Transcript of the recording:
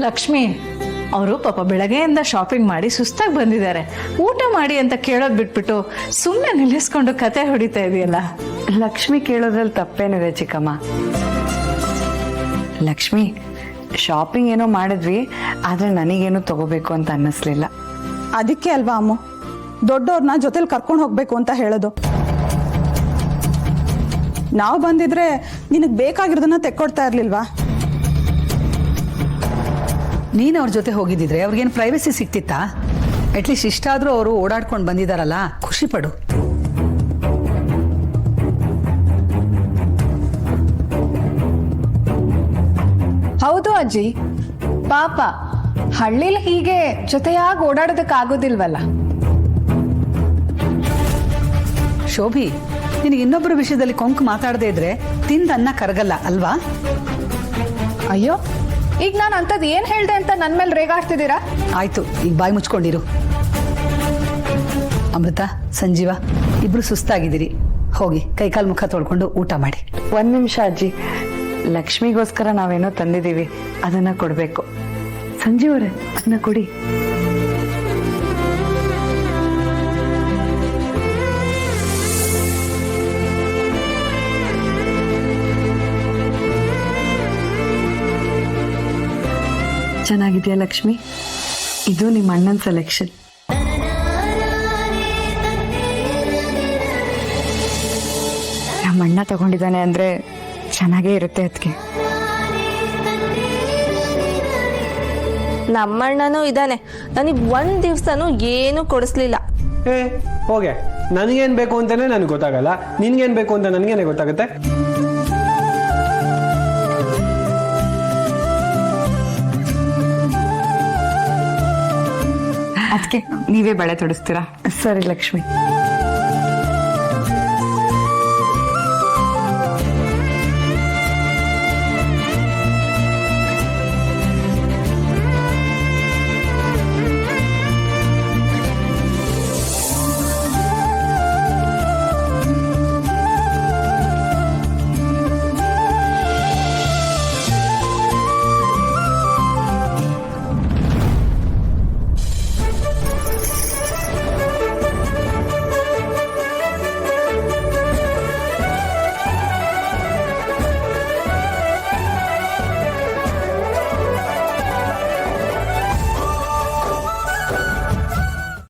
ಲಕ್ಷ್ಮಿ ಅವರು ಪಾಪ ಬೆಳಗ್ಗೆಯಿಂದ ಶಾಪಿಂಗ್ ಮಾಡಿ ಸುಸ್ತಾಗಿ ಬಂದಿದ್ದಾರೆ, ಊಟ ಮಾಡಿ ಅಂತ ಕೇಳೋದ್ ಬಿಟ್ಬಿಟ್ಟು ಸುಮ್ಮನೆ ನಿಲ್ಲಿಸ್ಕೊಂಡು ಕತೆ ಹೊಡಿತಾ ಇದೆಯಲ್ಲ. ಲಕ್ಷ್ಮಿ ಕೇಳೋದ್ರಲ್ಲಿ ತಪ್ಪೇನಿದೆ ಚಿಕ್ಕಮ್ಮ. ಲಕ್ಷ್ಮಿ ಶಾಪಿಂಗ್ ಏನೋ ಮಾಡಿದ್ವಿ, ಆದ್ರೆ ನನಗೇನು ತಗೋಬೇಕು ಅಂತ ಅನ್ನಿಸ್ಲಿಲ್ಲ. ಅದಕ್ಕೆ ಅಲ್ವಾ ಅಮ್ಮ ದೊಡ್ಡವ್ರನ್ನ ಜೊತೆಲಿ ಕರ್ಕೊಂಡು ಹೋಗ್ಬೇಕು ಅಂತ ಹೇಳೋದು. ನಾವು ಬಂದಿದ್ರೆ ನಿನಗೆ ಬೇಕಾಗಿರೋದನ್ನ ತೆಕ್ಕೊಡ್ತಾ ಇರ್ಲಿಲ್ವಾ? ನೀನು ಅವ್ರ ಜೊತೆ ಹೋಗಿದ್ದಿದ್ರೆ ಅವ್ರಿಗೇನು ಪ್ರೈವಸಿ ಸಿಕ್ತಿತ್ತಾ? ಅಟ್ಲೀಸ್ಟ್ ಇಷ್ಟಾದ್ರೂ ಅವರು ಓಡಾಡ್ಕೊಂಡು ಬಂದಿದಾರಲ್ಲ, ಖುಷಿ ಪಡು. ಹೌದು ಅಜ್ಜಿ, ಪಾಪ ಹಳ್ಳಿಲಿ ಹೀಗೆ ಜೊತೆಯಾಗಿ ಓಡಾಡೋದಕ್ಕಾಗೋದಿಲ್ವಲ್ಲ. ಶೋಭಿ, ನಿನಗೆ ಇನ್ನೊಬ್ಬರ ವಿಷಯದಲ್ಲಿ ಕೊಂಕು ಮಾತಾಡದೇ ಇದ್ರೆ ತಿಂದ ಅನ್ನ ಕರಗಲ್ಲ ಅಲ್ವಾ? ಅಯ್ಯೋ, ಈಗ ನಾನು ಅಂಥದ್ದು ಏನ್ ಹೇಳ್ದೆ ಅಂತ ನನ್ ಮೇಲೆ ರೇಗಾಡ್ತಿದ್ದೀರಾ? ಆಯ್ತು, ಈಗ ಬಾಯಿ ಮುಚ್ಕೊಂಡಿರು. ಅಮೃತ, ಸಂಜೀವ ಇಬ್ರು ಸುಸ್ತಾಗಿದ್ದೀರಿ, ಹೋಗಿ ಕೈಕಾಲು ಮುಖ ತೊಳ್ಕೊಂಡು ಊಟ ಮಾಡಿ. 1 ನಿಮಿಷ ಅಜ್ಜಿ, ಲಕ್ಷ್ಮಿಗೋಸ್ಕರ ನಾವೇನೋ ತಂದಿದ್ದೀವಿ, ಅದನ್ನ ಕೊಡ್ಬೇಕು. ಸಂಜೀವರೇ ಅದನ್ನ ಕೊಡಿ. ಚೆನ್ನಾಗಿದೆಯಾ ಲಕ್ಷ್ಮಿ? ಇದು ನಿಮ್ಮ ಅಣ್ಣನ ಸೆಲೆಕ್ಷನ್. ನಮ್ಮ ಅಣ್ಣ ತಗೊಂಡಿದ್ದಾನೆ ಅಂದ್ರೆ ಚೆನ್ನಾಗೇ ಇರುತ್ತೆ ಅದಕ್ಕೆ. ನಮ್ಮಣ್ಣನೂ ಇದ್ದಾನೆ, ನನಗೆ ಒಂದ್ ದಿವ್ಸನೂ ಏನು ಕೊಡಿಸ್ಲಿಲ್ಲ. ಹೋಗೆ, ನನಗೇನ್ ಬೇಕು ಅಂತಾನೆ ನನಗೆ ಗೊತ್ತಾಗಲ್ಲ, ನಿನ್ಗೇನ್ ಬೇಕು ಅಂತ ನನಗೇನೆ ಗೊತ್ತಾಗುತ್ತೆ. ಅದಕ್ಕೆ ನೀವೇ ಬಳೆ ತೊಡಿಸ್ತೀರಾ? ಸರಿ ಲಕ್ಷ್ಮಿ.